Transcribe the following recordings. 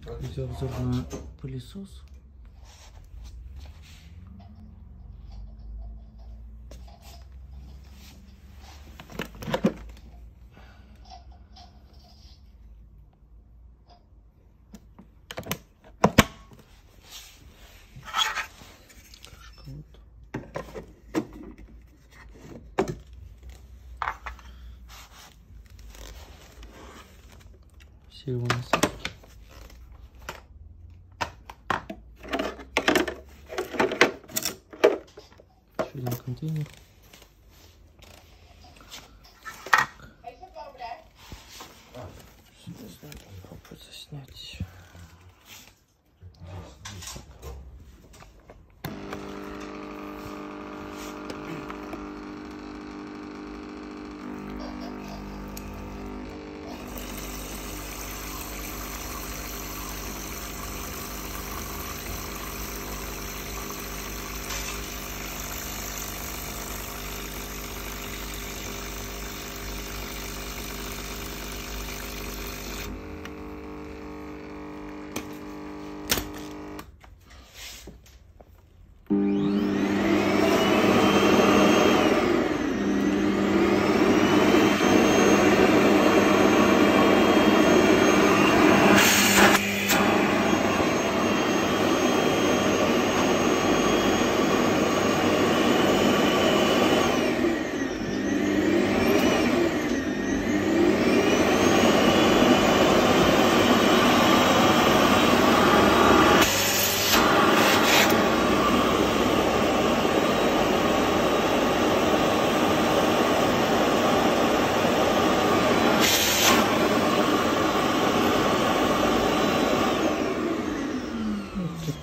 Видеообзор на пылесос. Все его насадки. Еще один контейнер. Сейчас надо попробовать заснять.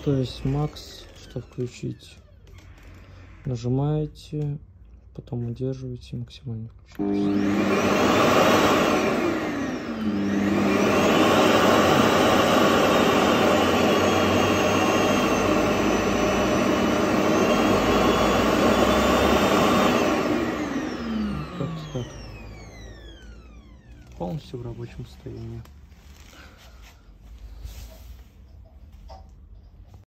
То есть макс, что включить, нажимаете, потом удерживаете, максимально включаете. Как-то так. Полностью в рабочем состоянии.